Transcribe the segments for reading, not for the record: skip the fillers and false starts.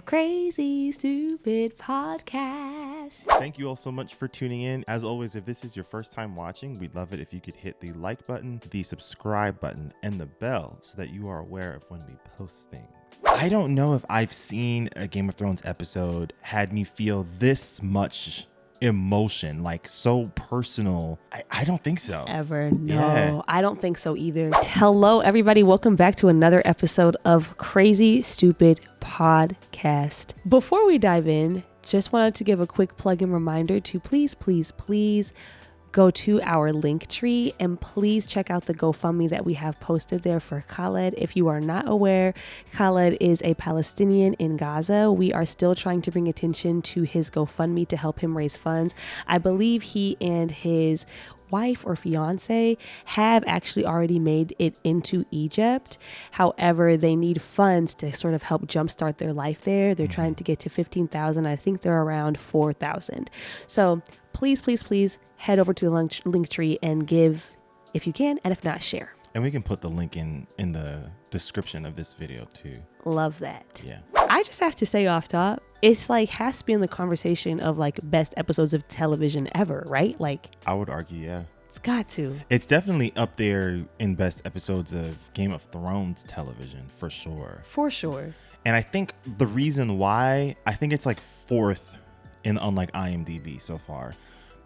Crazy Stupid Podcast. Thank you all so much for tuning in. As always, if this is your first time watching, we'd love it if you could hit the like button, the subscribe button, and the bell so that you are aware of when we post things. I don't know if I've seen a Game of Thrones episode had me feel this much emotion, like so personal. I don't think so. Ever. No, I don't think so either. Hello, everybody. Welcome back to another episode of Crazy Stupid Podcast. Before we dive in, just wanted to give a quick plug and reminder to please go to our link tree and please check out the GoFundMe that we have posted there for Khaled. If you are not aware, Khaled is a Palestinian in Gaza. We are still trying to bring attention to his GoFundMe to help him raise funds. I believe he and his wife or fiance have actually already made it into Egypt. However, they need funds to sort of help jumpstart their life there. They're trying to get to 15,000. I think they're around 4,000. So please head over to the link tree and give if you can, and if not, share. And we can put the link in the description of this video too. Love that. Yeah. I just have to say off top, it's like has to be in the conversation of like best episodes of television ever, right? Like I would argue, yeah. It's got to. It's definitely up there in best episodes of Game of Thrones television, for sure. For sure. And I think the reason why, I think it's like fourth on like IMDb so far.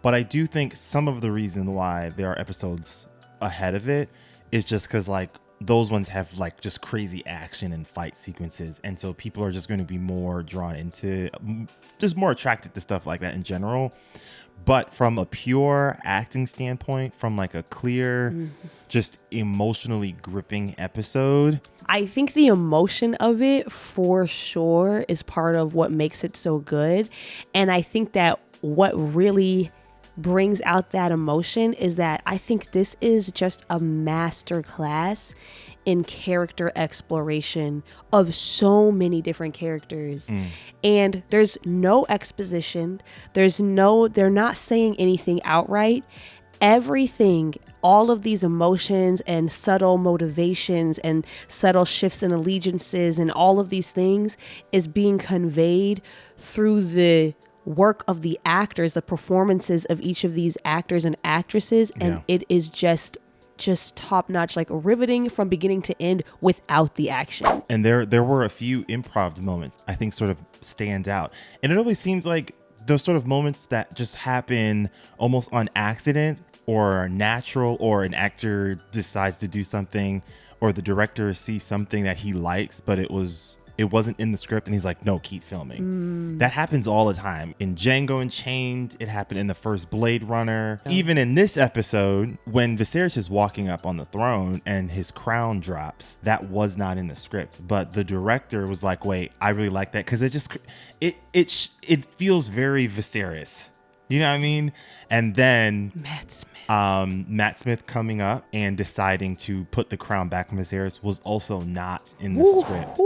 But I do think some of the reason why there are episodes ahead of it is just because like those ones have like just crazy action and fight sequences. And so people are just going to be more drawn into, just more attracted to stuff like that in general. But from a pure acting standpoint, from like a clear, just emotionally gripping episode, I think the emotion of it for sure is part of what makes it so good. And I think that what really brings out that emotion is that I think this is just a master class in character exploration of so many different characters. And there's no exposition. They're not saying anything outright. Everything, all of these emotions and subtle motivations and subtle shifts in allegiances and all of these things is being conveyed through the work of the actors, the performances of each of these actors and actresses. And it is just top notch, like riveting from beginning to end without the action. And there were a few improv moments I think sort of stand out. And it always seems like those sort of moments that just happen almost on accident or natural, or an actor decides to do something or the director sees something that he likes, but it wasn't in the script and he's like, no, keep filming. That happens all the time. In Django Unchained, it happened in the first Blade Runner. Even in this episode, when Viserys is walking up on the throne and his crown drops, that was not in the script. But the director was like, wait, I really like that because it feels very Viserys. You know what I mean? And then Matt Smith coming up and deciding to put the crown back on Viserys was also not in the script.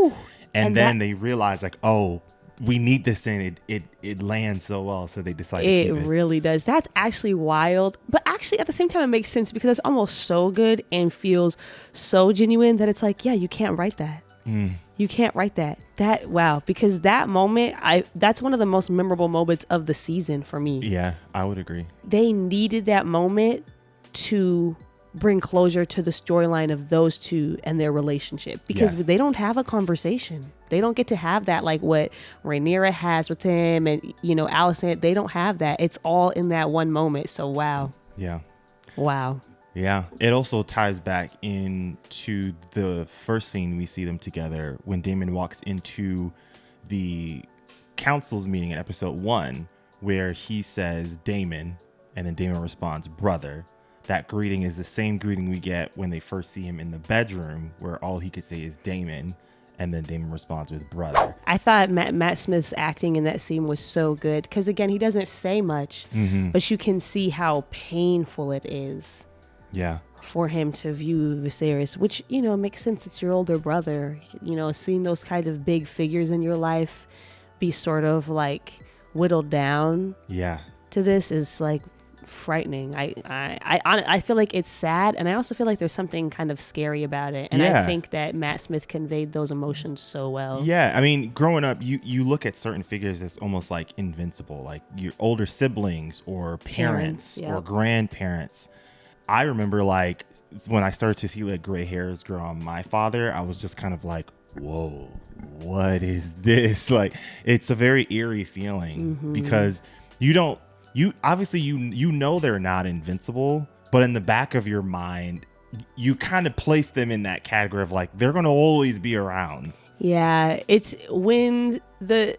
And then they realized like, oh, we need this in. It lands so well. So they decided to keep it. It really does. That's actually wild. But actually at the same time, it makes sense because it's almost so good and feels so genuine that it's like, yeah, you can't write that. You can't write that. Wow. Because that moment, that's one of the most memorable moments of the season for me. Yeah, I would agree. They needed that moment to bring closure to the storyline of those two and their relationship because they don't have a conversation. They don't get to have that like what Rhaenyra has with him and, Alicent. They don't have that. It's all in that one moment. So, wow. Yeah. Wow. Yeah. It also ties back into the first scene we see them together when Daemon walks into the council's meeting in episode 1 where he says Daemon and then Daemon responds brother. That greeting is the same greeting we get when they first see him in the bedroom where all he could say is Daemon and then Daemon responds with brother. I thought Matt Smith's acting in that scene was so good because again, he doesn't say much, but you can see how painful it is. Yeah. For him to view Viserys, which, makes sense. It's your older brother. Seeing those kinds of big figures in your life be sort of like whittled down. Yeah. To this is like frightening. I feel like it's sad, and I also feel like there's something kind of scary about it. And I think that Matt Smith conveyed those emotions so well. Yeah, I mean, growing up, you look at certain figures as almost like invincible, like your older siblings or parents or grandparents. I remember like when I started to see like gray hairs grow on my father, I was just kind of like, whoa, what is this? Like, it's a very eerie feeling because you obviously you know they're not invincible, but in the back of your mind, you kind of place them in that category of like, they're going to always be around. Yeah, it's when the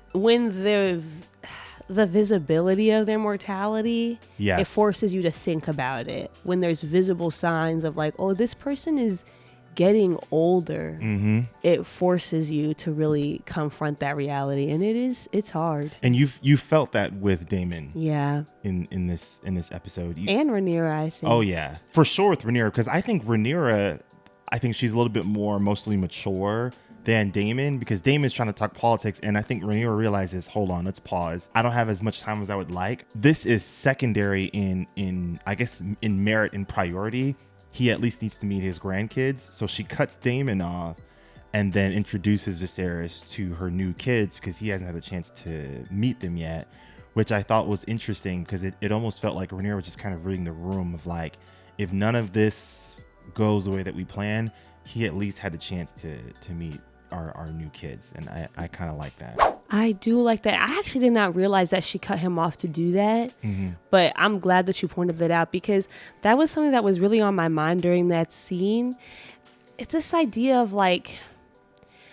visibility of their mortality, it forces you to think about it. When there's visible signs of like, oh, this person is getting older, it forces you to really confront that reality, and it's hard. And you felt that with Daemon, in this episode, and Rhaenyra, I think. Oh yeah, for sure with Rhaenyra, because I think she's a little bit more emotionally mature than Daemon, because Daemon's trying to talk politics, and I think Rhaenyra realizes, hold on, let's pause. I don't have as much time as I would like. This is secondary in I guess in merit and priority. He at least needs to meet his grandkids. So she cuts Daemon off and then introduces Viserys to her new kids because he hasn't had the chance to meet them yet, which I thought was interesting because it almost felt like Rhaenyra was just kind of reading the room of like, if none of this goes the way that we plan, he at least had the chance to meet our new kids. And I kind of like that. I do like that. I actually did not realize that she cut him off to do that, but I'm glad that you pointed that out because that was something that was really on my mind during that scene. It's this idea of like,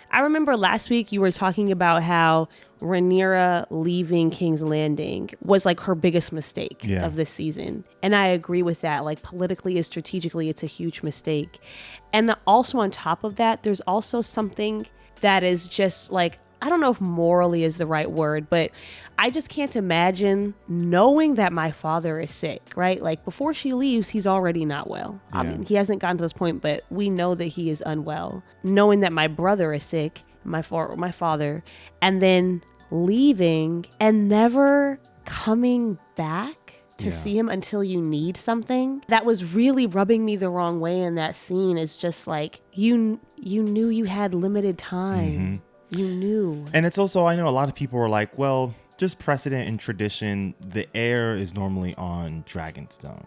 I remember last week you were talking about how Rhaenyra leaving King's Landing was like her biggest mistake of this season. And I agree with that. Like politically and strategically, it's a huge mistake. And also on top of that, there's also something that is just like, I don't know if morally is the right word, but I just can't imagine knowing that my father is sick, right? Like before she leaves, he's already not well. Yeah. I mean, he hasn't gotten to this point, but we know that he is unwell. Knowing that my brother is sick, my father, and then leaving and never coming back to see him until you need something. That was really rubbing me the wrong way in that scene. Is just like, you knew you had limited time. You knew. And it's also, I know a lot of people were like, well, just precedent and tradition, the heir is normally on Dragonstone.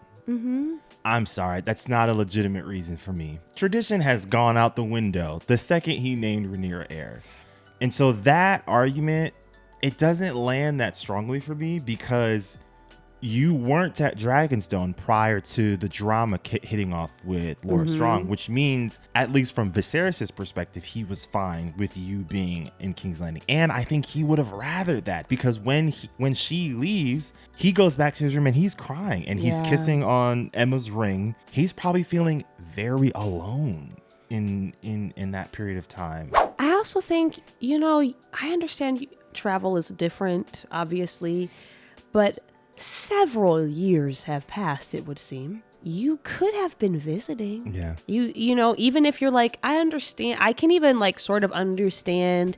I'm sorry, that's not a legitimate reason for me. Tradition has gone out the window the second he named Rhaenyra heir. And so that argument, it doesn't land that strongly for me because you weren't at Dragonstone prior to the drama hitting off with Lord Strong, which means, at least from Viserys' perspective, he was fine with you being in King's Landing. And I think he would have rathered that because when she leaves, he goes back to his room and he's crying and he's kissing on Emma's ring. He's probably feeling very alone in that period of time. I also think, I understand travel is different, obviously, but several years have passed, it would seem. You could have been visiting. Yeah. Even if you're like, I understand, I can even like sort of understand,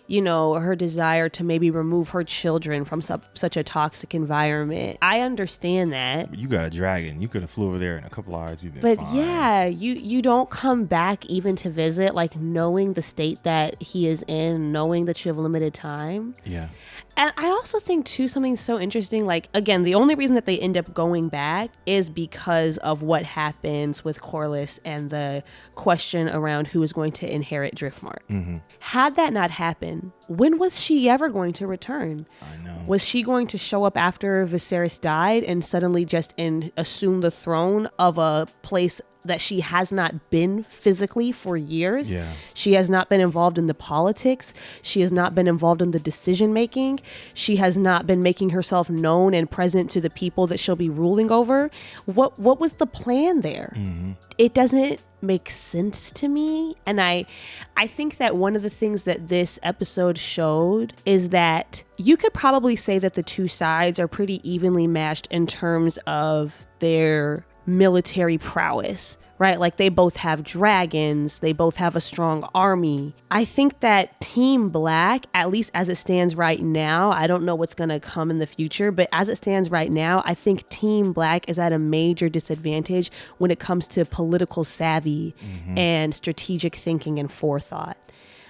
her desire to maybe remove her children from such a toxic environment. I understand that. But you got a dragon. You could have flew over there in a couple hours. But fine. You don't come back even to visit, like knowing the state that he is in, knowing that you have limited time. Yeah. And I also think too, something so interesting, like, again, the only reason that they end up going back is because of what happens with Corlys and the question around who is going to inherit Driftmark. Had that not happened, when was she ever going to return? I know. Was she going to show up after Viserys died and suddenly just assume the throne of a place that she has not been physically for years? Yeah. She has not been involved in the politics. She has not been involved in the decision making. She has not been making herself known and present to the people that she'll be ruling over. What was the plan there? It doesn't make sense to me. And I think that one of the things that this episode showed is that you could probably say that the two sides are pretty evenly matched in terms of their military prowess, right? Like they both have dragons, they both have a strong army. I think that Team Black, at least as it stands right now, I don't know what's going to come in the future, but as it stands right now, I think Team Black is at a major disadvantage when it comes to political savvy and strategic thinking and forethought.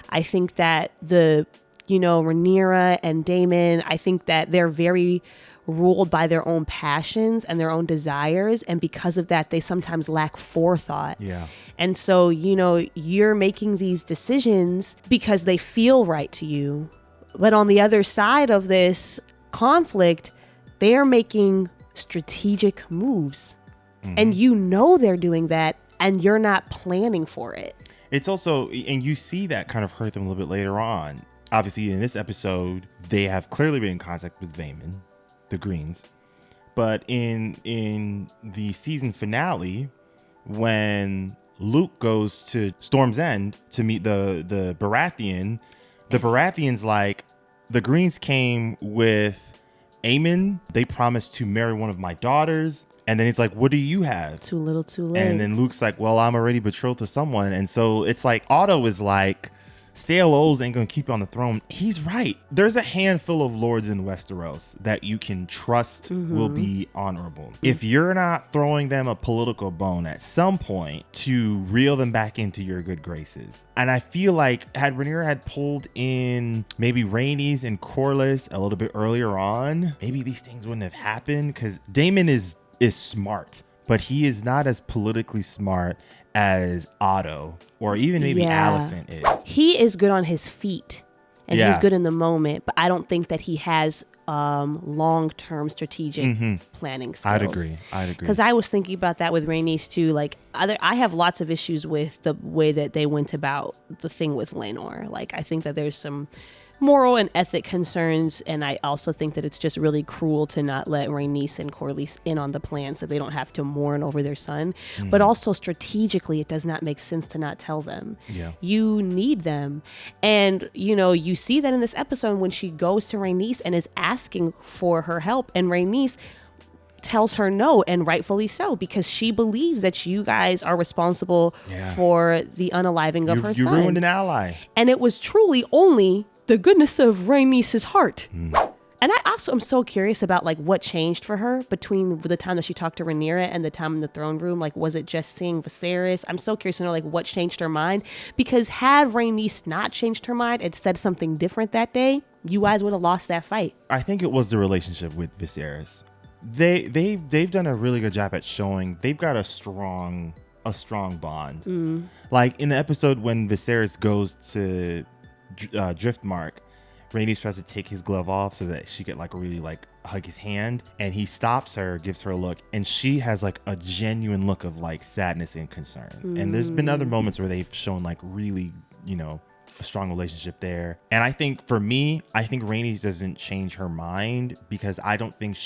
I think that Rhaenyra and Daemon, I think that they're very ruled by their own passions and their own desires. And because of that, they sometimes lack forethought. Yeah. And so, you're making these decisions because they feel right to you. But on the other side of this conflict, they are making strategic moves. And they're doing that and you're not planning for it. It's also, and you see that kind of hurt them a little bit later on. Obviously, in this episode, they have clearly been in contact with Vaemond, the Greens. But in the season finale, when Luke goes to Storm's End to meet the Baratheon, the Baratheon's like, the Greens came with Aemon. They promised to marry one of my daughters. And then it's like, what do you have? Too little, too late. And then Luke's like, well, I'm already betrothed to someone. And so it's like, Otto is like, stale O's ain't gonna keep you on the throne. He's right. There's a handful of lords in Westeros that you can trust will be honorable. If you're not throwing them a political bone at some point to reel them back into your good graces. And I feel like had Rhaenyra had pulled in maybe Rhaenys and Corlys a little bit earlier on, maybe these things wouldn't have happened, because Daemon is smart, but he is not as politically smart as Otto or even maybe Alicent is. He is good on his feet and he's good in the moment, but I don't think that he has long-term strategic planning skills. I'd agree. Because I was thinking about that with Rhaenys too. Like, I have lots of issues with the way that they went about the thing with Laenor. Like, I think that there's some moral and ethic concerns, and I also think that it's just really cruel to not let Rhaenys and Corlys in on the plan so they don't have to mourn over their son. But also strategically, it does not make sense to not tell them. Yeah. You need them. And, you see that in this episode when she goes to Rhaenys and is asking for her help, and Rhaenys tells her no, and rightfully so, because she believes that you guys are responsible for the unaliving of her son. You ruined an ally. And it was truly only the goodness of Rhaenys' heart. And I also am so curious about like what changed for her between the time that she talked to Rhaenyra and the time in the throne room. Like, was it just seeing Viserys? I'm so curious to know like what changed her mind, because had Rhaenys not changed her mind and said something different that day, you guys would have lost that fight. I think it was the relationship with Viserys. They've done a really good job at showing they've got a strong bond. Like in the episode when Viserys goes to Driftmark, Rhaenys tries to take his glove off so that she could like really like hug his hand, and he stops her, gives her a look, and she has like a genuine look of like sadness and concern. And there's been other moments where they've shown like really, a strong relationship there. And I think for me, Rhaenys doesn't change her mind, because I don't think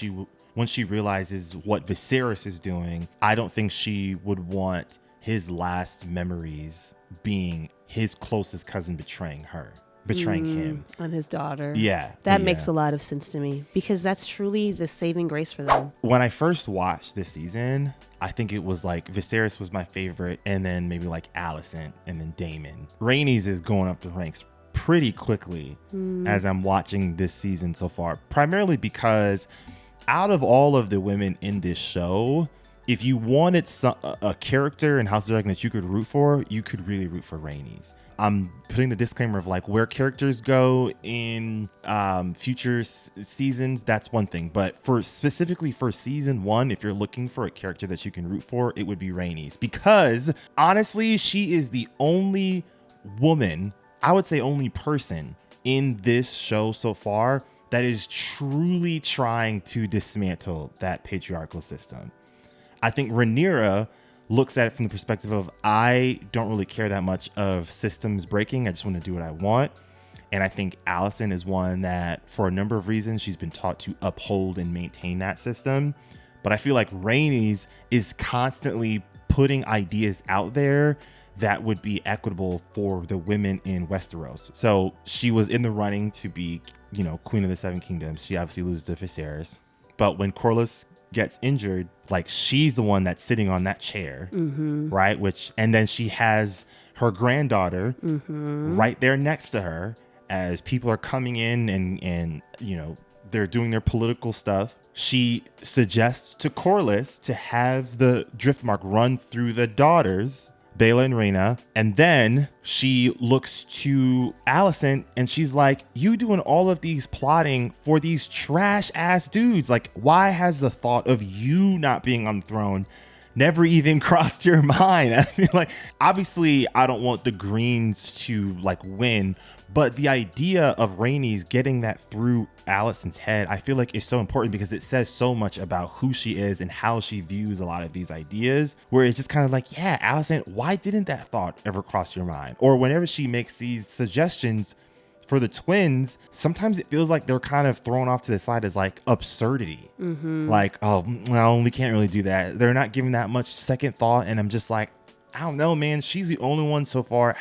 once she realizes what Viserys is doing, I don't think she would want his last memories being his closest cousin betraying him on his daughter. That makes a lot of sense to me, because that's truly the saving grace for them. When I first watched this season, I think it was like Viserys was my favorite, and then maybe like Alicent, and then Daemon. Rhaenys is going up the ranks pretty quickly as I'm watching this season so far, primarily because out of all of the women in this show, if you wanted a character in House of Dragon that you could root for, you could really root for Rhaenys. I'm putting the disclaimer of like where characters go in future seasons, that's one thing. But specifically for season 1, if you're looking for a character that you can root for, it would be Rhaenys. Because honestly, she is the only woman, I would say only person in this show so far that is truly trying to dismantle that patriarchal system. I think Rhaenyra looks at it from the perspective of, I don't really care that much of systems breaking. I just want to do what I want. And I think Alicent is one that, for a number of reasons, she's been taught to uphold and maintain that system. But I feel like Rhaenys is constantly putting ideas out there that would be equitable for the women in Westeros. So she was in the running to be, Queen of the Seven Kingdoms. She obviously loses to Viserys. But when Corlys gets injured, like she's the one that's sitting on that chair, right? And then she has her granddaughter right there next to her as people are coming in and they're doing their political stuff. She suggests to Corlys to have the Driftmark run through the daughters, Baela and Rhaena, and then she looks to Alicent and she's like, you doing all of these plotting for these trash ass dudes. Like, why has the thought of you not being on the throne never even crossed your mind? I mean, like, obviously I don't want the Greens to like win, but the idea of Rhaenys getting that through Alicent's head, I feel like is so important because it says so much about who she is and how she views a lot of these ideas, where it's just kind of like, yeah, Alicent, why didn't that thought ever cross your mind? Or whenever she makes these suggestions for the twins, sometimes it feels like they're kind of thrown off to the side as like absurdity. Like, oh, well, we can't really do that. They're not giving that much second thought. And I'm just like, I don't know, man. She's the only one so far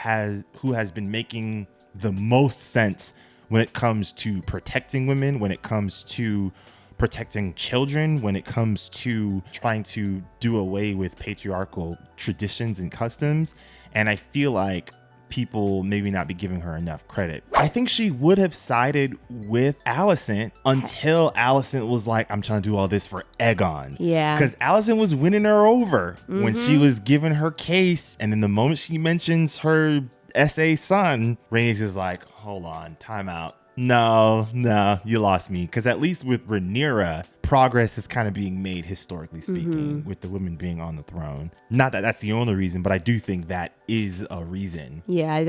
who has been making the most sense when it comes to protecting women, when it comes to protecting children, when it comes to trying to do away with patriarchal traditions and customs. And I feel like people maybe not be giving her enough credit. I think she would have sided with Alicent until Alicent was like, I'm trying to do all this for Aegon. Yeah. Because Alicent was winning her over when she was giving her case. And then the moment she mentions her SA son, Rhaenys is like, hold on, time out. No, you lost me. Because at least with Rhaenyra, progress is kind of being made, historically speaking, with the women being on the throne. Not that that's the only reason, but I do think that is a reason. Yeah, I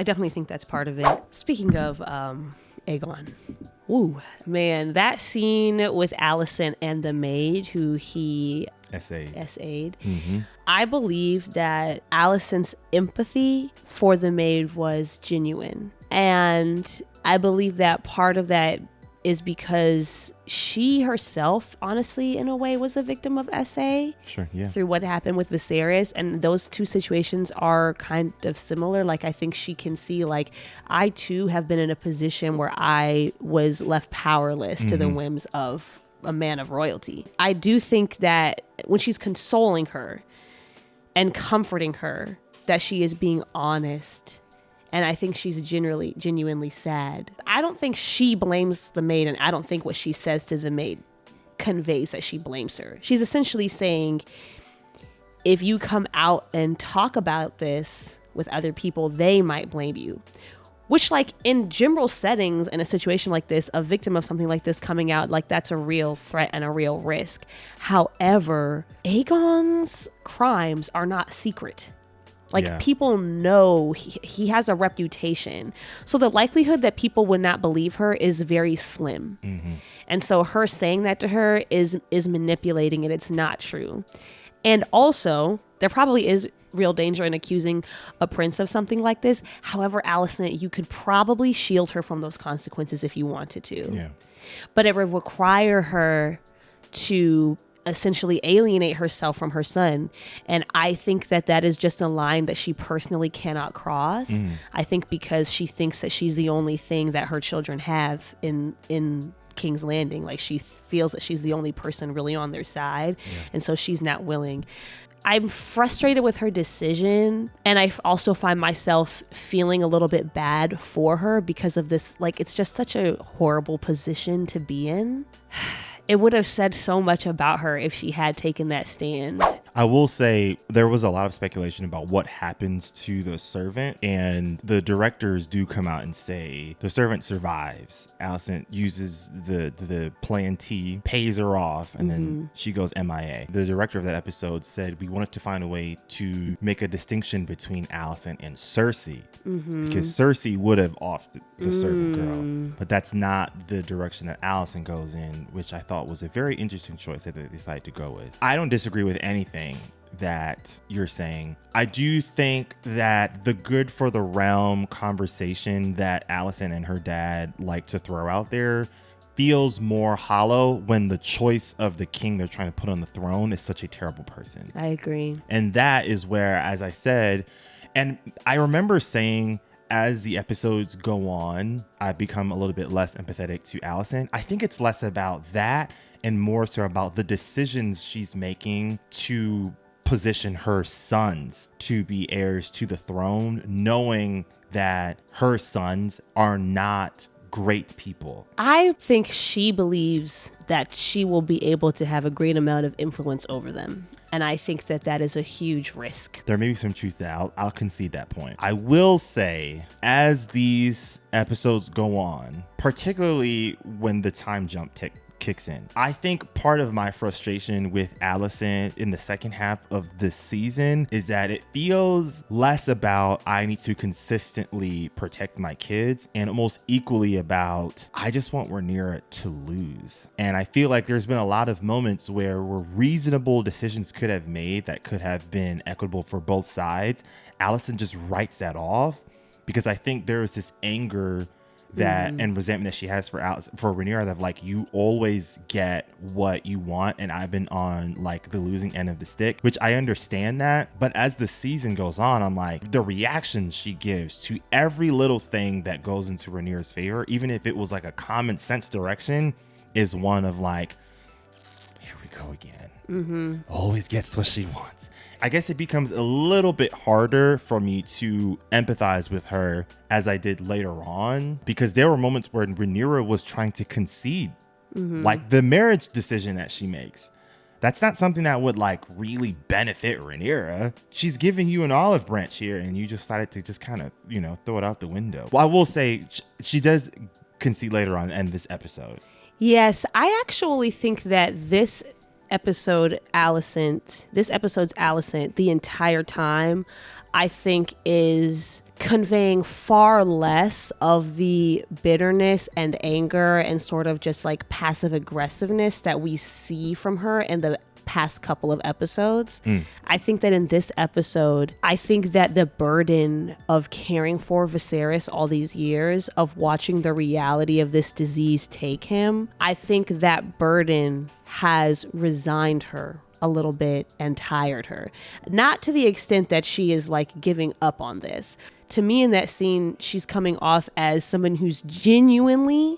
definitely think that's part of it. Speaking of Aegon, ooh, man, that scene with Alicent and the maid who he SA'd. I believe that Alicent's empathy for the maid was genuine. And I believe that part of that is because she herself, honestly, in a way, was a victim of SA. Sure, yeah. Through what happened with Viserys. And those two situations are kind of similar. Like, I think she can see, like, I too have been in a position where I was left powerless to the whims of a man of royalty. I do think that when she's consoling her and comforting her, that she is being honest. And I think she's genuinely sad. I don't think she blames the maid, and I don't think what she says to the maid conveys that she blames her. She's essentially saying, if you come out and talk about this with other people, they might blame you. Which, like, in general settings, in a situation like this, a victim of something like this coming out, like, that's a real threat and a real risk. However, Aegon's crimes are not secret. Like, people know he has a reputation. So the likelihood that people would not believe her is very slim. And so her saying that to her is manipulating, and it's not true. And also, there probably is real danger in accusing a prince of something like this. However, Alicent, you could probably shield her from those consequences if you wanted to. Yeah. But it would require her to essentially alienate herself from her son. And I think that is just a line that she personally cannot cross. I think because she thinks that she's the only thing that her children have in King's Landing. Like, she feels that she's the only person really on their side. And so she's not willing. I'm frustrated with her decision, and I also find myself feeling a little bit bad for her because of this. Like, it's just such a horrible position to be in. It would have said so much about her if she had taken that stand. I will say there was a lot of speculation about what happens to the servant, and the directors do come out and say the servant survives. Alicent uses the plan T, pays her off, and then she goes MIA. The director of that episode said we wanted to find a way to make a distinction between Alicent and Cersei, because Cersei would have offed the servant girl, but that's not the direction that Alicent goes in, which I thought was a very interesting choice that they decided to go with. I don't disagree with anything that you're saying. I do think that the good for the realm conversation that Alicent and her dad like to throw out there feels more hollow when the choice of the king they're trying to put on the throne is such a terrible person. I agree. And that is where, as I said, and I remember saying, as the episodes go on, I've become a little bit less empathetic to Alicent. I think it's less about that and more so about the decisions she's making to position her sons to be heirs to the throne, knowing that her sons are not great people. I think she believes that she will be able to have a great amount of influence over them. And I think that that is a huge risk. There may be some truth to that. I'll concede that point. I will say, as these episodes go on, particularly when the time jump kicks in, I think part of my frustration with Alicent in the second half of this season is that it feels less about I need to consistently protect my kids and almost equally about I just want Rhaenyra to lose. And I feel like there's been a lot of moments where reasonable decisions could have made that could have been equitable for both sides. Alicent just writes that off because I think there is this anger that and resentment that she has for Rhaenyra, that like, you always get what you want and I've been on like the losing end of the stick, which I understand that. But as the season goes on, I'm like, the reaction she gives to every little thing that goes into Rhaenyra's favor, even if it was like a common sense direction, is one of like, here we go again. Always gets what she wants. I guess it becomes a little bit harder for me to empathize with her as I did later on, because there were moments where Rhaenyra was trying to concede, like the marriage decision that she makes. That's not something that would like really benefit Rhaenyra. She's giving you an olive branch here and you just decided to just kind of, throw it out the window. Well, I will say she does concede later on in this episode. Yes, I actually think that this episode's Alicent, the entire time, I think is conveying far less of the bitterness and anger and sort of just like passive aggressiveness that we see from her in the past couple of episodes. I think that in this episode, I think that the burden of caring for Viserys all these years, of watching the reality of this disease take him, I think that burden has resigned her a little bit and tired her. Not to the extent that she is like giving up on this. To me in that scene, she's coming off as someone who's genuinely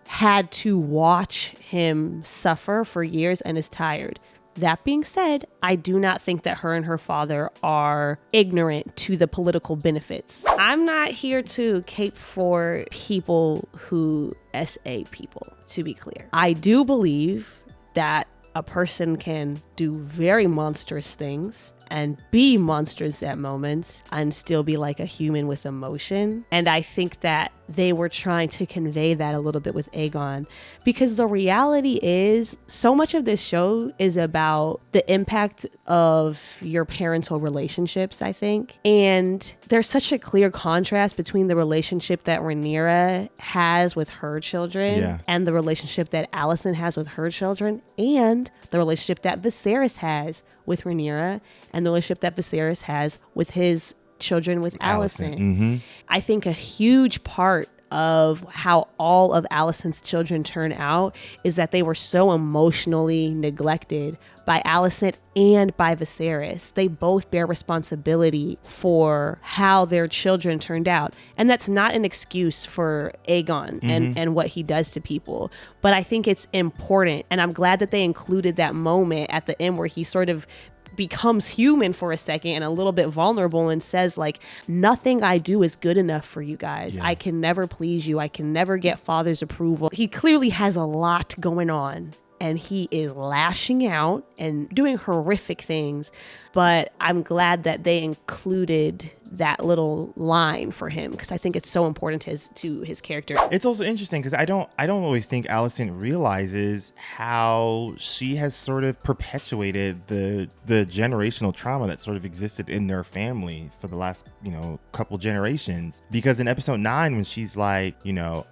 had to watch him suffer for years and is tired. That being said, I do not think that her and her father are ignorant to the political benefits. I'm not here to cape for people who SA people, to be clear. I do believe that a person can do very monstrous things and be monstrous at moments and still be like a human with emotion. And I think that they were trying to convey that a little bit with Aegon, because the reality is so much of this show is about the impact of your parental relationships, I think. And there's such a clear contrast between the relationship that Rhaenyra has with her children and the relationship that Alicent has with her children, and the relationship that Viserys has with Rhaenyra, and the relationship that Viserys has with his children with Alicent. I think a huge part of how all of Alicent's children turn out is that they were so emotionally neglected by Alicent and by Viserys. They both bear responsibility for how their children turned out. And that's not an excuse for Aegon and what he does to people. But I think it's important. And I'm glad that they included that moment at the end where he sort of becomes human for a second and a little bit vulnerable and says like, nothing I do is good enough for you guys. I can never please you. I can never get father's approval. He clearly has a lot going on and he is lashing out and doing horrific things. But I'm glad that they included that little line for him, because I think it's so important to his character. It's also interesting because I don't always think Alicent realizes how she has sort of perpetuated the generational trauma that sort of existed in their family for the last couple generations. Because in episode 9, when she's like,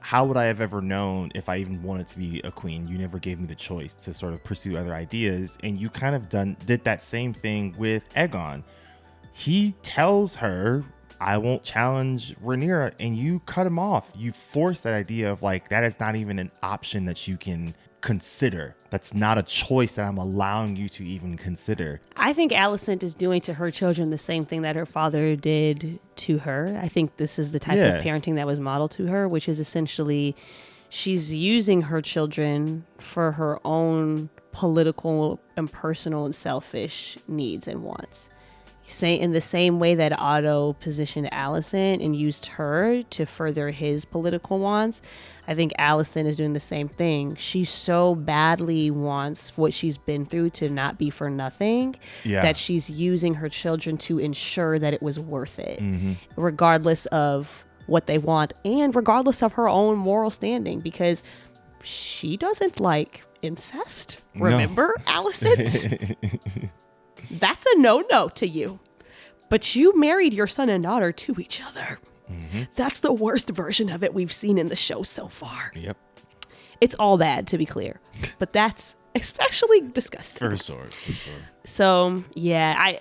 how would I have ever known if I even wanted to be a queen? You never gave me the choice to sort of pursue other ideas, and you kind of did that same thing with Aegon. He tells her, I won't challenge Rhaenyra, and you cut him off. You force that idea of like, that is not even an option that you can consider. That's not a choice that I'm allowing you to even consider. I think Alicent is doing to her children the same thing that her father did to her. I think this is the type of parenting that was modeled to her, which is essentially she's using her children for her own political and personal and selfish needs and wants. In the same way that Otto positioned Alicent and used her to further his political wants, I think Alicent is doing the same thing. She so badly wants what she's been through to not be for nothing that she's using her children to ensure that it was worth it, regardless of what they want and regardless of her own moral standing, because she doesn't like incest. Remember, Alicent? That's a no-no to you. But you married your son and daughter to each other. That's the worst version of it we've seen in the show so far. Yep. It's all bad, to be clear. But that's especially disgusting. For sure. So, yeah, I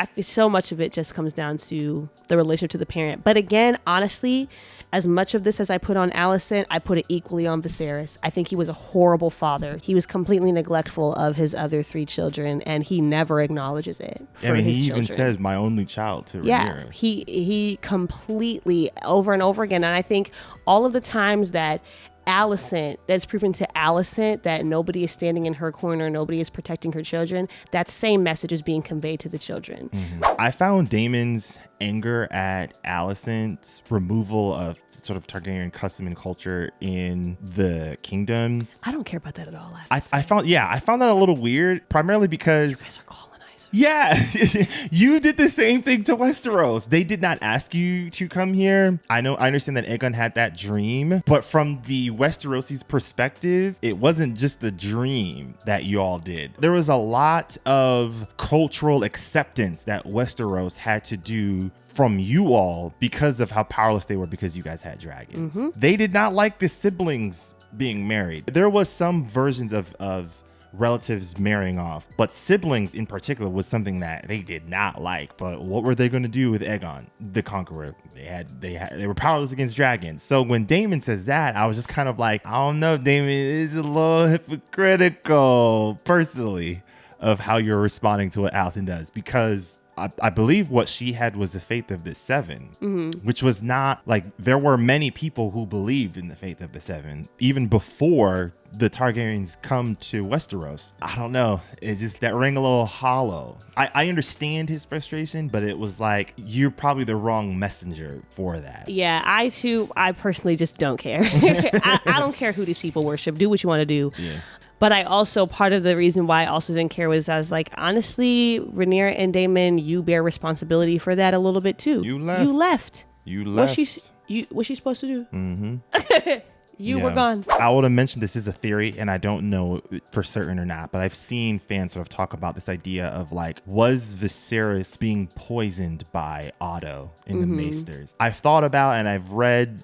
think so much of it just comes down to the relationship to the parent. But again, honestly, as much of this as I put on Alicent, I put it equally on Viserys. I think he was a horrible father. He was completely neglectful of his other 3 children, and he never acknowledges it for his he children. even says, my only child to Rhaenyra. Yeah, he completely, over and over again. And I think all of the times that that's proven to Alicent that nobody is standing in her corner, nobody is protecting her children, that same message is being conveyed to the children. I found Daemon's anger at Alicent's removal of sort of Targaryen custom and culture in the kingdom. I don't care about that at all. I found that a little weird, primarily because you guys are colonizers. Yeah, you did the same thing to Westeros. They did not ask you to come here. I understand that Aegon had that dream, but from the Westerosis' perspective, it wasn't just a dream that you all did. There was a lot of cultural acceptance that Westeros had to do from you all because of how powerless they were, because you guys had dragons. They did not like the siblings being married. There was some versions of relatives marrying off, but siblings in particular was something that they did not like. But what were they going to do with Aegon the Conqueror? They were powerless against dragons. So when Daemon says that, I was just kind of like, I don't know, Daemon is a little hypocritical personally of how you're responding to what Alicent does, because I believe what she had was the faith of the 7, which was not like, there were many people who believed in the faith of the 7 even before the Targaryens come to Westeros. I don't know. It just, that rang a little hollow. I understand his frustration, but it was like, you're probably the wrong messenger for that. Yeah, I personally just don't care. I don't care who these people worship. Do what you want to do. Yeah. But I also, part of the reason why I also didn't care was I was like, honestly, Rhaenyra and Daemon, you bear responsibility for that a little bit too. You left. What's she supposed to do? You were gone. I would have mentioned this is a theory, and I don't know for certain or not, but I've seen fans sort of talk about this idea of like, was Viserys being poisoned by Otto in the Maesters? I've thought about and I've read,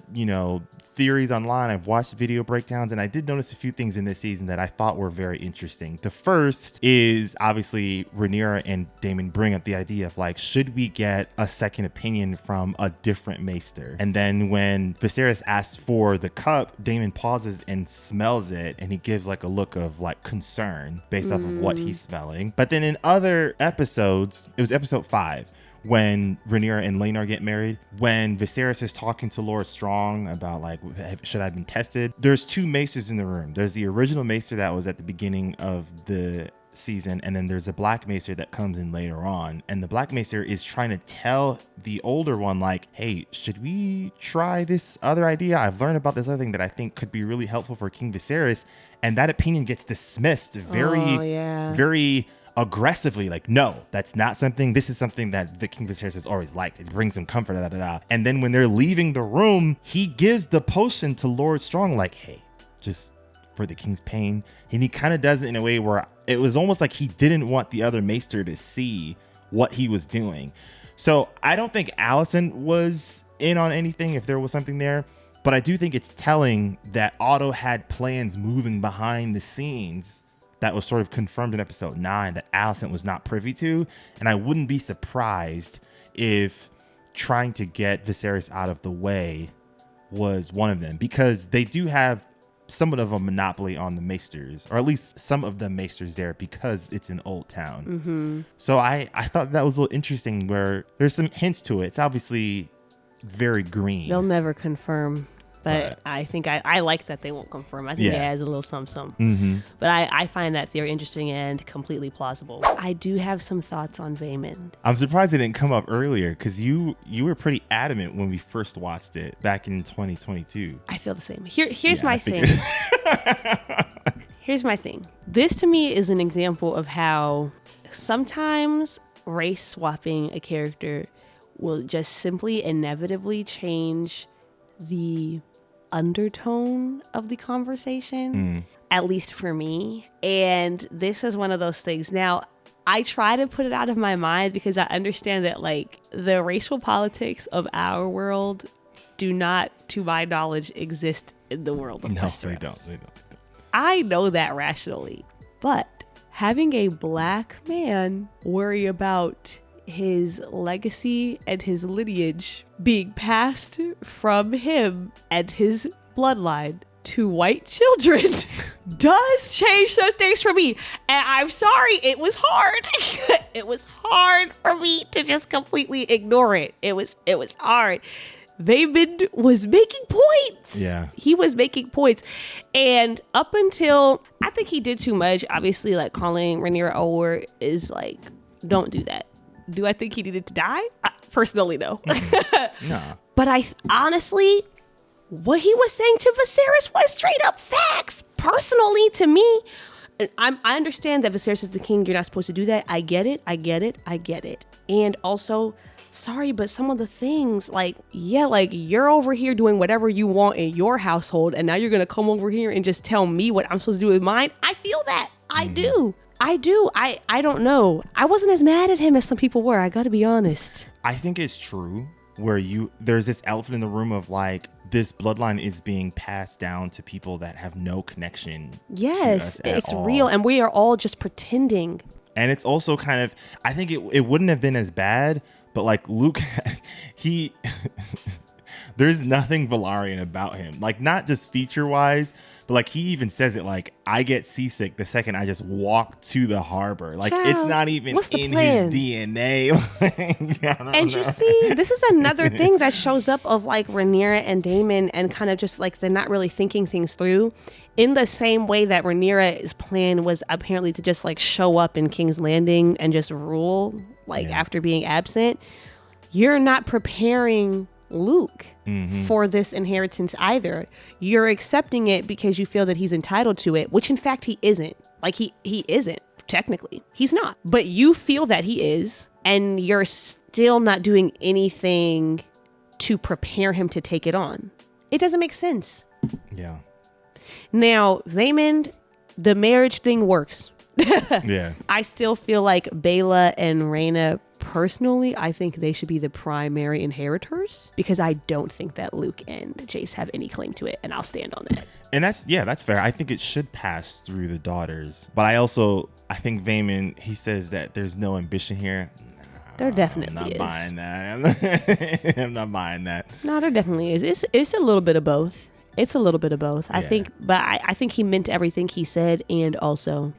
theories online. I've watched video breakdowns, and I did notice a few things in this season that I thought were very interesting. The first is obviously Rhaenyra and Daemon bring up the idea of like, should we get a second opinion from a different Maester? And then when Viserys asks for the cup, Daemon pauses and smells it, and he gives like a look of like concern based off of what he's smelling. But then in other episodes, it was episode 5, when Rhaenyra and Laenor get married, when Viserys is talking to Lord Strong about like, should I have been tested? There's 2 maesters in the room. There's the original maester that was at the beginning of the season, and then there's a black maester that comes in later on, and the black maester is trying to tell the older one like, hey, should we try this other idea? I've learned about this other thing that I think could be really helpful for King Viserys, and that opinion gets dismissed very aggressively, like, no, that's not something, this is something that the King Viserys has always liked, it brings him comfort, and then when they're leaving the room, he gives the potion to Lord Strong like, hey, just for the king's pain. And he kind of does it in a way where it was almost like he didn't want the other maester to see what he was doing. So I don't think Alicent was in on anything if there was something there, but I do think it's telling that Otto had plans moving behind the scenes that was sort of confirmed in episode 9 that Alicent was not privy to. And I wouldn't be surprised if trying to get Viserys out of the way was one of them, because they do have somewhat of a monopoly on the maesters, or at least some of the maesters there, because it's an old town. So I thought that was a little interesting, where there's some hints to it. It's obviously very green. They'll never confirm But I think I like that they won't confirm. I think it adds a little something. But I find that theory interesting and completely plausible. I do have some thoughts on Vaemond. I'm surprised it didn't come up earlier because you were pretty adamant when we first watched it back in 2022. I feel the same. Here's my thing. Here's my thing. This to me is an example of how sometimes race swapping a character will just simply inevitably change the undertone of the conversation, at least for me. And this is one of those things. Now, I try to put it out of my mind because I understand that like the racial politics of our world do not, to my knowledge, exist in the world of Westeros. They don't. I know that rationally, but having a black man worry about his legacy and his lineage being passed from him and his bloodline to white children does change some things for me. And I'm sorry, it was hard. It was hard for me to just completely ignore it. It was hard. Vaemond was making points. Yeah. He was making points. And up until, I think he did too much. Obviously, like calling Rhaenyra Or is like, don't do that. Do I think he needed to die? Personally, no. No. But I honestly, what he was saying to Viserys was straight up facts. Personally, to me, I understand that Viserys is the king. You're not supposed to do that. I get it. And also, sorry, but some of the things like you're over here doing whatever you want in your household. And now you're going to come over here and just tell me what I'm supposed to do with mine. I feel that. I do. I don't know. I wasn't as mad at him as some people were. I got to be honest. I think it's true where there's this elephant in the room of like this bloodline is being passed down to people that have no connection. Yes, to us it's at all. real. And we are all just pretending. And it's also kind of, I think it wouldn't have been as bad, but like Luke, there's nothing Velaryon about him. Like not just feature wise, but like he even says it like, I get seasick the second I just walk to the harbor. Like it's not even in his DNA. And you see, this is another thing that shows up of like Rhaenyra and Daemon and kind of just like they're not really thinking things through in the same way that Rhaenyra's plan was apparently to just like show up in King's Landing and just rule after being absent. You're not preparing Luke for this inheritance either. You're accepting it because you feel that he's entitled to it, which in fact he isn't. Like he isn't technically. He's not. But you feel that he is, and you're still not doing anything to prepare him to take it on. It doesn't make sense. Yeah. Now, Vaemond, the marriage thing works. Yeah. I still feel like Baela and Rhaena, personally, I think they should be the primary inheritors because I don't think that Luke and Jace have any claim to it, and I'll stand on that. And that's fair. I think it should pass through the daughters. But I think Vaemond, he says that there's no ambition here. There definitely is. I'm not buying that. I'm not buying that. No, there definitely is. It's a little bit of both. It's a little bit of both. I think, but I think he meant everything he said, and also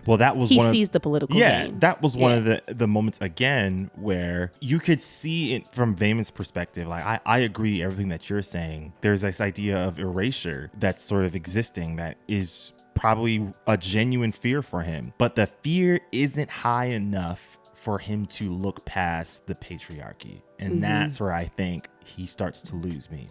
he sees the political game. That was one of the moments again where you could see it from Vaemond's perspective. Like I agree everything that you're saying. There's this idea of erasure that's sort of existing that is probably a genuine fear for him, but the fear isn't high enough for him to look past the patriarchy. And that's where I think he starts to lose me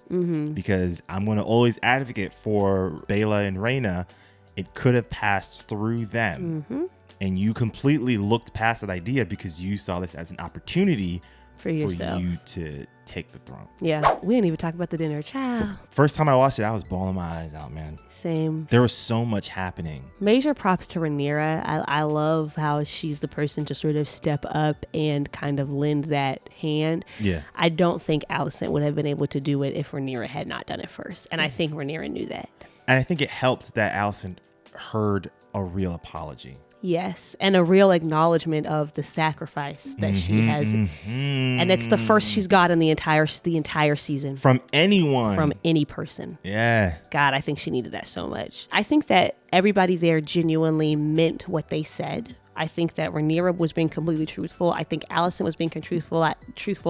because I'm going to always advocate for Baela and Rhaena. It could have passed through them and you completely looked past that idea because you saw this as an opportunity for you to take the throne. Yeah, we didn't even talk about the dinner. Ciao. First time I watched it, I was bawling my eyes out, man. Same. There was so much happening. Major props to Rhaenyra. I love how she's the person to sort of step up and kind of lend that hand. Yeah. I don't think Alicent would have been able to do it if Rhaenyra had not done it first. And I think Rhaenyra knew that. And I think it helped that Alicent heard a real apology. Yes, and a real acknowledgement of the sacrifice that she has, and it's the first she's got in the entire season from anyone, from any person. Yeah, God, I think she needed that so much. I think that everybody there genuinely meant what they said. I think that Rhaenyra was being completely truthful. I think Alicent was being truthful.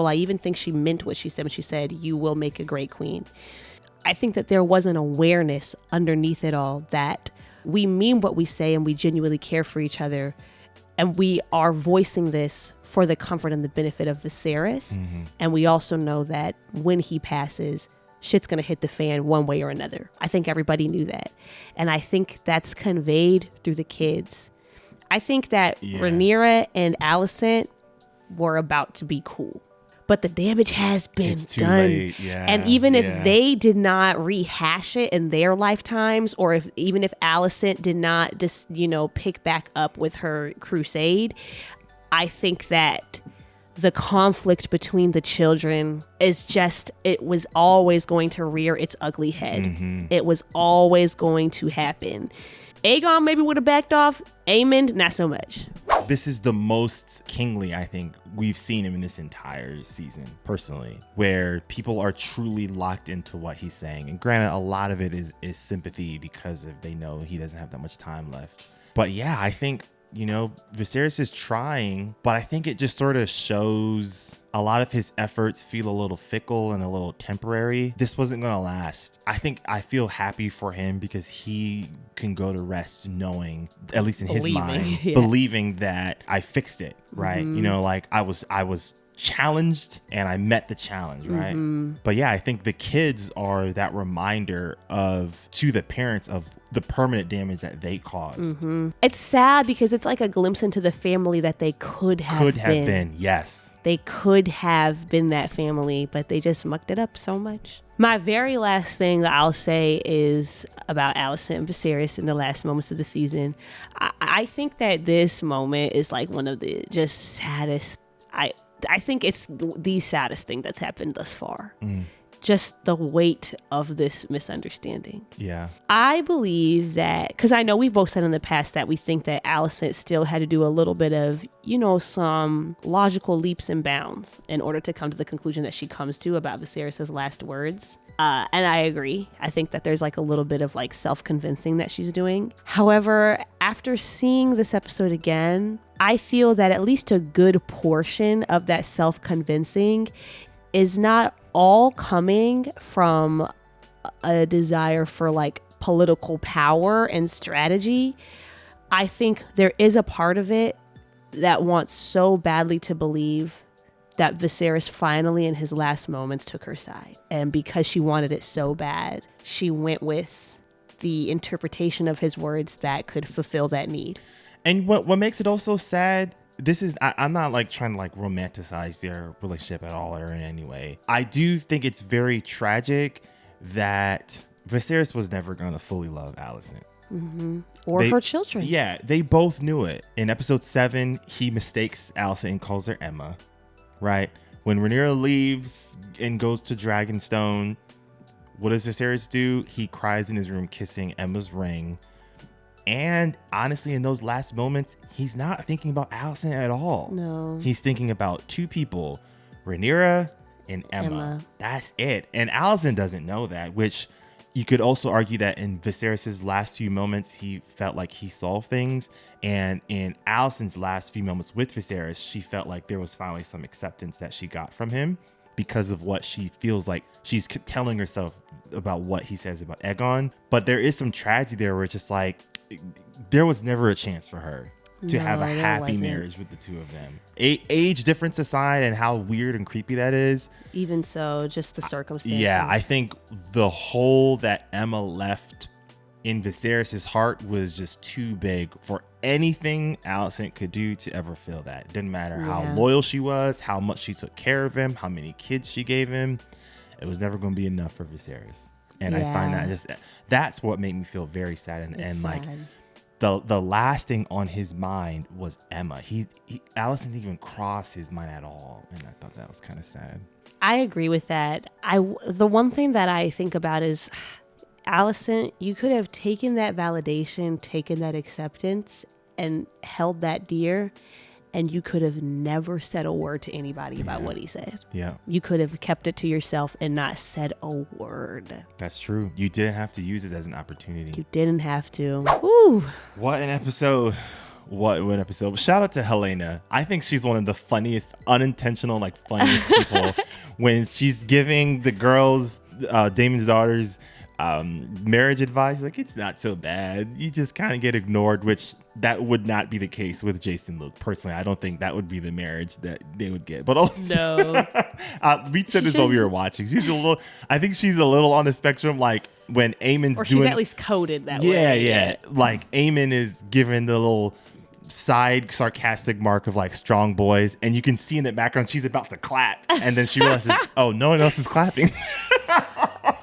I even think she meant what she said when she said, "You will make a great queen." I think that there was an awareness underneath it all that we mean what we say and we genuinely care for each other. And we are voicing this for the comfort and the benefit of Viserys. Mm-hmm. And we also know that when he passes, shit's going to hit the fan one way or another. I think everybody knew that. And I think that's conveyed through the kids. I think that Rhaenyra and Alicent were about to be cool. But the damage has been done. Late. Yeah, and even if they did not rehash it in their lifetimes, or if Alicent did not just, pick back up with her crusade, I think that the conflict between the children is just, it was always going to rear its ugly head. Mm-hmm. It was always going to happen. Aegon maybe would have backed off. Aemond, not so much. This is the most kingly I think we've seen him in this entire season, personally, where people are truly locked into what he's saying. And granted, a lot of it is sympathy because they know he doesn't have that much time left. But yeah, I think, Viserys is trying, but I think it just sort of shows a lot of his efforts feel a little fickle and a little temporary. This wasn't going to last. I feel happy for him because he can go to rest knowing, at least in his mind, believing that I fixed it, right? Mm-hmm. I was challenged and I met the challenge, right? Mm-hmm. But yeah, I think the kids are that reminder to the parents of the permanent damage that they caused. Mm-hmm. It's sad because it's like a glimpse into the family that they could have been. Yes. They could have been that family, but they just mucked it up so much. My very last thing that I'll say is about Alicent and Viserys in the last moments of the season. I think that this moment is like one of the just saddest. I think it's the saddest thing that's happened thus far. Mm. Just the weight of this misunderstanding. Yeah. I believe that, because I know we've both said in the past that we think that Alicent still had to do a little bit of, some logical leaps and bounds in order to come to the conclusion that she comes to about Viserys' last words. And I agree. I think that there's like a little bit of like self-convincing that she's doing. However, after seeing this episode again, I feel that at least a good portion of that self-convincing is not all coming from a desire for like political power and strategy. I think there is a part of it that wants so badly to believe that Viserys finally in his last moments took her side. And because she wanted it so bad, she went with the interpretation of his words that could fulfill that need. And what makes it also sad, I'm not like trying to like romanticize their relationship at all or in any way. I do think it's very tragic that Viserys was never going to fully love Alicent. Mm-hmm. Or her children. Yeah, they both knew it. In episode 7, he mistakes Alicent and calls her Emma, right? When Rhaenyra leaves and goes to Dragonstone, what does Viserys do? He cries in his room kissing Emma's ring. And honestly, in those last moments, he's not thinking about Alicent at all. No. He's thinking about two people, Rhaenyra and Emma. That's it. And Alicent doesn't know that, which you could also argue that in Viserys' last few moments, he felt like he saw things. And in Alicent's last few moments with Viserys, she felt like there was finally some acceptance that she got from him because of what she feels like she's telling herself about what he says about Aegon. But there is some tragedy there where it's just like, there was never a chance for her to have a happy marriage with the two of them. Age difference aside and how weird and creepy that is. Even so, just the circumstances. Yeah, I think the hole that Emma left in Viserys' heart was just too big for anything Alicent could do to ever fill that. It didn't matter how loyal she was, how much she took care of him, how many kids she gave him. It was never going to be enough for Viserys. And I find that's what made me feel very sad. And like the last thing on his mind was Emma. Alicent didn't even cross his mind at all. And I thought that was kind of sad. I agree with that. The one thing that I think about is, Alicent, you could have taken that validation, taken that acceptance, and held that dear. And you could have never said a word to anybody about what he said. Yeah. You could have kept it to yourself and not said a word. That's true. You didn't have to use it as an opportunity. You didn't have to. Woo. What an episode. What an episode. Shout out to Helena. I think she's one of the funniest, funniest people when she's giving the girls Daemon's daughter's marriage advice, like, it's not so bad. You just kind of get ignored, which that would not be the case with Jason Luke. Personally, I don't think that would be the marriage that they would get. But also, No. we said this while we were watching. I think she's a little on the spectrum, like when Aemon's Or doing. she's at least coded that way. Yeah. Like Aemon is given the little side sarcastic mark of like strong boys, and you can see in the background she's about to clap, and then she realizes, oh, no one else is clapping.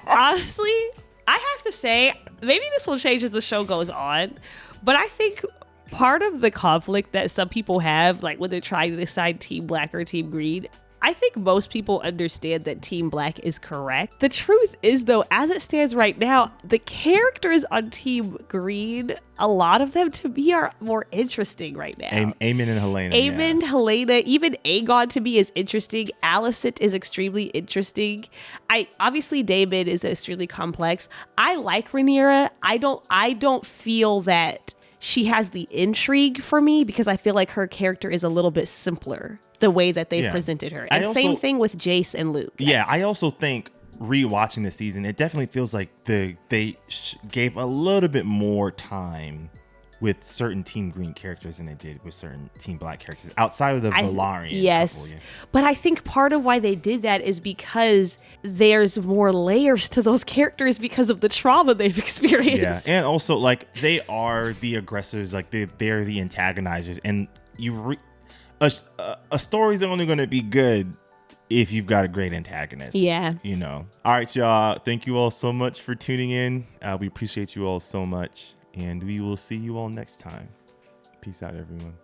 Honestly, I have to say, maybe this will change as the show goes on, but I think part of the conflict that some people have, like when they're trying to decide Team Black or Team Green, I think most people understand that Team Black is correct. The truth is, though, as it stands right now, the characters on Team Green, a lot of them to me are more interesting right now. Aemon and Helena. Helena, even Aegon to me is interesting. Alicent is extremely interesting. Obviously Daemon is extremely complex. I like Rhaenyra. I don't feel that she has the intrigue for me because I feel like her character is a little bit simpler the way that they've presented her. And same thing with Jace and Luke. Yeah, I also think rewatching the season, it definitely feels like they gave a little bit more time with certain Team Green characters than they did with certain Team Black characters outside of the Velaryon. Yes. Couple, yeah. But I think part of why they did that is because there's more layers to those characters because of the trauma they've experienced. Yeah, and also like they are the aggressors, like they're the antagonizers, and a story's only going to be good if you've got a great antagonist. Yeah. You know. All right, y'all. Thank you all so much for tuning in. We appreciate you all so much. And we will see you all next time. Peace out, everyone.